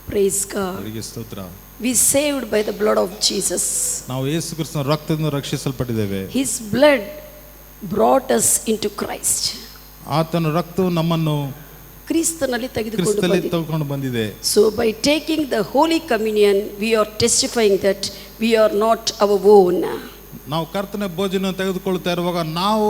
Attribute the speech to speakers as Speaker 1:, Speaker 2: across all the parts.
Speaker 1: Praise God.
Speaker 2: ಅವರಿಗೆ ಸ್ತೋತ್ರ.
Speaker 1: We saved by the blood of Jesus.
Speaker 2: ನಾವು ಯೇಸು ಕ್ರಿಸ್ತನ ರಕ್ತದಿಂದ ರಕ್ಷಿಸಲ್ಪಟ್ಟಿದ್ದೇವೆ.
Speaker 1: His blood brought us into Christ.
Speaker 2: ಆತನ ರಕ್ತವು ನಮ್ಮನ್ನು
Speaker 1: ಕ್ರಿಸ್ತನಲ್ಲಿ ತೆಗೆದುಕೊಂಡು
Speaker 2: ಬಂದಿದೆ.
Speaker 1: So by taking the Holy Communion, we are testifying that we are not our own.
Speaker 2: ನಾವು ಕರ್ತನ ಭೋಜನ ತೆಗೆದುಕೊಳ್ತಾ ಇರುವಾಗ ನಾವು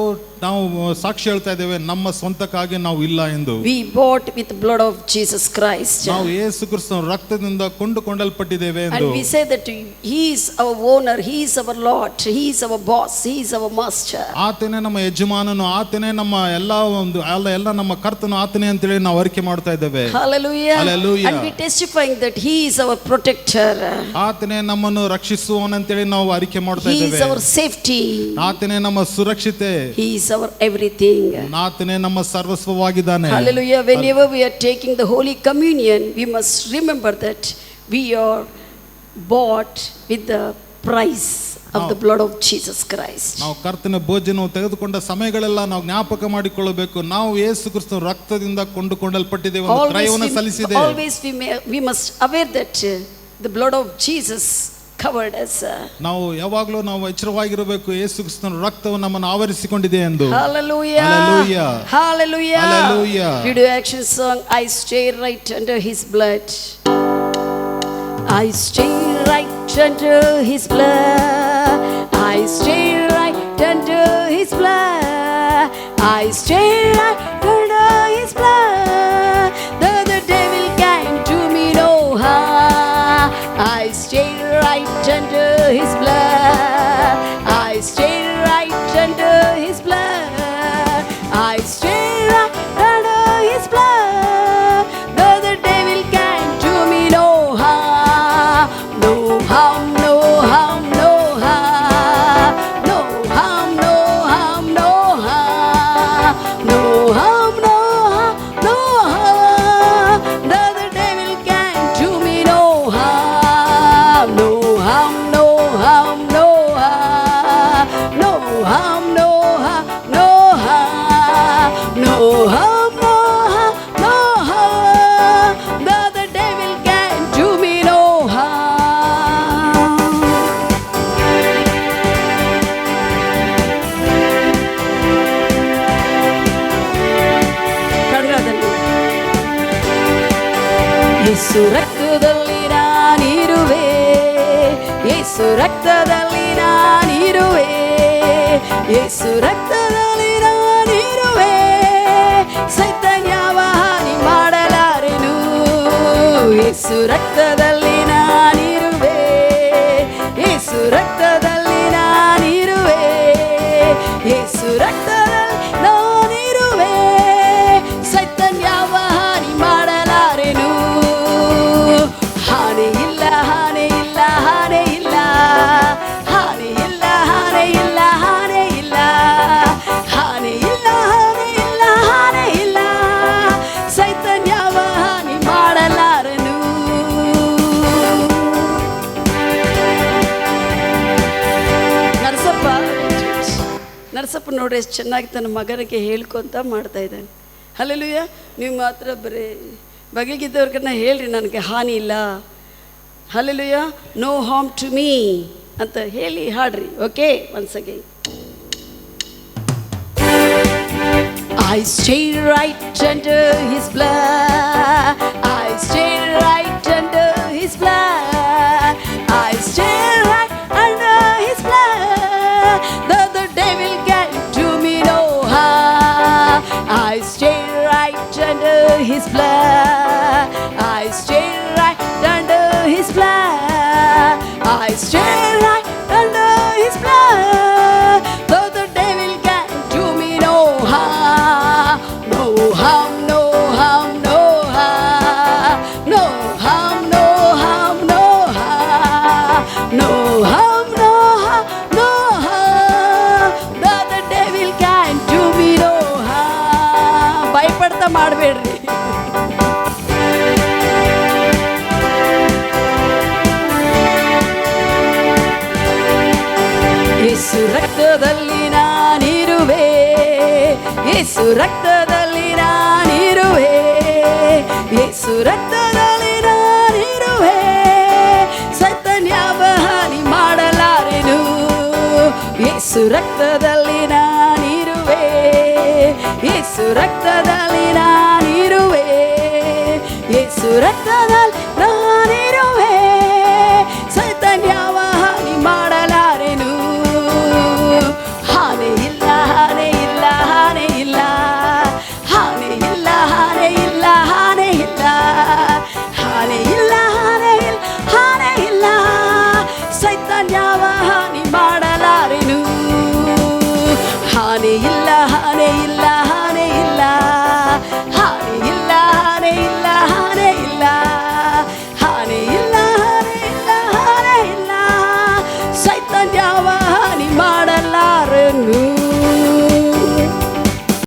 Speaker 2: ಸಾಕ್ಷಿ ಹೇಳ್ತಾ ಇದ್ದೇವೆ, ನಮ್ಮ ಸ್ವಂತಕ್ಕಾಗಿ ನಾವು ಇಲ್ಲ ಎಂದು.
Speaker 1: We bought with the blood of Jesus Christ.
Speaker 2: ನಾವು ಯೇಸು ಕ್ರಿಸ್ತನ ರಕ್ತದಿಂದ ಕೊಂಡುಕೊಳ್ಳಲ್ಪಟ್ಟಿದ್ದೇವೆ ಎಂದು.
Speaker 1: And we say that he is our owner, he is our Lord, he is our boss, he is our master.
Speaker 2: ಆತನೇ ನಮ್ಮ ಯಜಮಾನನು, ಆತನೇ ನಮ್ಮ ಎಲ್ಲ ನಮ್ಮ ಕರ್ತನು ಆತನೇ ಅಂತ ಹೇಳಿ ನಾವು ಅರಿಕೆ ಮಾಡ್ತಾ ಇದ್ದೇವೆ.
Speaker 1: Hallelujah.
Speaker 2: Hallelujah.
Speaker 1: And we testifying that he is our protector.
Speaker 2: ಆತನೇ ನಮ್ಮನ್ನು ರಕ್ಷಿಸುವವನು ಅಂತ ಹೇಳಿ ನಾವು ಅರಿಕೆ ಮಾಡ್ತಾ
Speaker 1: ಇದ್ದೇವೆ. He is our safety.
Speaker 2: ಆತನೇ ನಮ್ಮ ಸುರಕ್ಷತೆ.
Speaker 1: He is our everything.
Speaker 2: ಆತನೇ ನಮ್ಮ ಸರ್ವಸ್ವವಾಗಿದ್ದಾನೆ.
Speaker 1: Hallelujah. Whenever we are taking the Holy Communion, we must remember that we are bought with the price of the blood of Jesus Christ.
Speaker 2: ನಾವು ಕರ್ತನ ಭೋಜನವನ್ನು ತೆಗೆದುಕೊಂಡ ಸಮಯಗಳೆಲ್ಲ ನಾವು ಜ್ಞಾಪಕ ಮಾಡಿಕೊಳ್ಳಬೇಕು, ನಾವು ಯೇಸು ಕ್ರಿಸ್ತನ ರಕ್ತದಿಂದ ಕೊಂಡುಕೊಳ್ಳಲ್ಪಟ್ಟಿದ್ದೇವೆ, ಒಂದು ಕ್ರಯವನ್ನು ಸಲ್ಲಿಸಿದೆ.
Speaker 1: Always we must aware that the blood of Jesus covered us.
Speaker 2: ನಾವು ಯಾವಾಗಲೂ ನಾವು ಎಚ್ಚರವಾಗಿರಬೇಕು, ಯೇಸು ಕ್ರಿಸ್ತನ ರಕ್ತವು ನಮ್ಮನ್ನು ಆವರಿಸಿಕೊಂಡಿದೆ ಎಂದು.
Speaker 1: Hallelujah.
Speaker 2: Hallelujah.
Speaker 1: Hallelujah.
Speaker 2: Hallelujah.
Speaker 1: Video action song, I stay right under his blood. I stay right under his blood. I stay right under his blood. I stay right under his blood. The devil can't do me no harm. I stay right under his blood. I stay right under his blood. I stay right under his blood. The devil can't do me no harm. No harm, no harm, no harm. No harm, no harm, no harm. No harm, no harm, no harm. The devil can't do me no harm. No harm, no harm, no harm. No harm, no harm, no harm. No harm, no harm, no harm. The devil can't do me no harm. ಕನ್ನಡದಲ್ಲಿ ಯೇಸು ರಕ್ತದಲ್ಲಿ ನಾನಿರುವೆ, ಯೇಸು ರಕ್ತದಲ್ಲಿ ನಾನಿರುವೆ, ಯೇಸು ರಕ್ತದಲ್ಲಿ ನಾನಿರುವೆ, ಸೈತಾನ ಯಾವ ಹಾನಿ ಮಾಡಲಾರೆನು. ಯೇಸು ರಕ್ತದಲ್ಲಿ ನಾನಿರುವೆ, ಯೇಸು ರಕ್ತದಲ್ಲಿ ನಾನಿರುವೆ, ಯೇಸು ರಕ್ತದಲ್ಲಿ ನಾನಿರುವೆ, ಸೈತಾನ ಯಾವ ಹಾನಿ ಮಾಡಲಾರೆನು. ಹಾನಿ ಇಲ್ಲ, ಹಾನಿ ಇಲ್ಲ, ಹಾನಿ ಇಲ್ಲ, ಹಾನಿ ಇಲ್ಲ, ಹಾನಿ ಇಲ್ಲ, ಹಾನಿ ಇಲ್ಲ, ಹಾನಿ ಇಲ್ಲ, ಹಾನಿ ಇಲ್ಲ, ಹಾನಿ ಇಲ್ಲ, ಸೈತಾನ ಯಾವ ಹಾನಿ ಮಾಡಲಾರನು. ನರಸಪ್ಪ ನೋಡ್ರಿ ಎಷ್ಟು ಚೆನ್ನಾಗಿ ತನ್ನ ಮಗನಿಗೆ ಹೇಳ್ಕೊಂತ ಮಾಡ್ತಾ ಇದ್ದಾನೆ. ಹಲ್ಲೆಲೂಯಾ. ನೀವು ಮಾತ್ರ ಬರೀ ಬಗೆಗಿದ್ದವ್ರಿಗನ್ನ ಹೇಳ್ರಿ ನನಗೆ ಹಾನಿ ಇಲ್ಲ, hallelujah, no harm to me ಅಂತ ಹೇಳಿ ಹಾಡ್ರಿ. Okay, once again. I stay right under his blood. I stay right under his blood. I stay right under his blood. The devil can't do me no harm. I stay right under his blood. I stay right under his blood. I stay right under his blood. Though the devil can't do me no harm. No harm, no harm, no harm. No harm, no harm, no harm. No harm, no harm, no harm. Though the devil can't do me no harm. ಭಯಪಡ್ತಾ ಮಾಡಬೇಡ್ರಿ. ಯೇಸು ರಕ್ತದಲ್ಲಿ ನಾನಿರುವೆ, ಯೇಸು ರಕ್ತದಲ್ಲಿ ನಾನಿರುವೆ, ಯೇಸು ರಕ್ತದಲ್ಲಿ ನಾನಿರುವೆ, ರಕ್ತದಲ್ಲಿ ನಾನಿರುವೆ, ಯೇಸು ರಕ್ತದಲ್ಲಿ ನಾನಿರುವೆ, ಯೇಸು ರಕ್ತದಲ್ಲಿ ನಾನಿರುವೆ. ಸೈತಾನ್ ಯಾವ ಹಾನಿ ಮಾಡಲಾರೆನು. ಹಾನಿ ಇಲ್ಲ, ಹಾನಿ ಇಲ್ಲ, ಹಾನಿ ಇಲ್ಲ, ಹಾನಿ ಇಲ್ಲ, ಹಾನಿ ಇಲ್ಲ, ಹಾನಿ ಇಲ್ಲ, ಹಾನಿ ಇಲ್ಲ, ಹಾನಿ ಇಲ್ಲ, ಹಾನಿ ಇಲ್ಲ. ಸೈತಾನ್ ಯಾವ ಹಾನಿ ಮಾಡಲಾರೆನು. ಹಾನಿ ಇಲ್ಲ, ಹಾನಿ ಇಲ್ಲ, ಹಾನಿ ಇಲ್ಲ,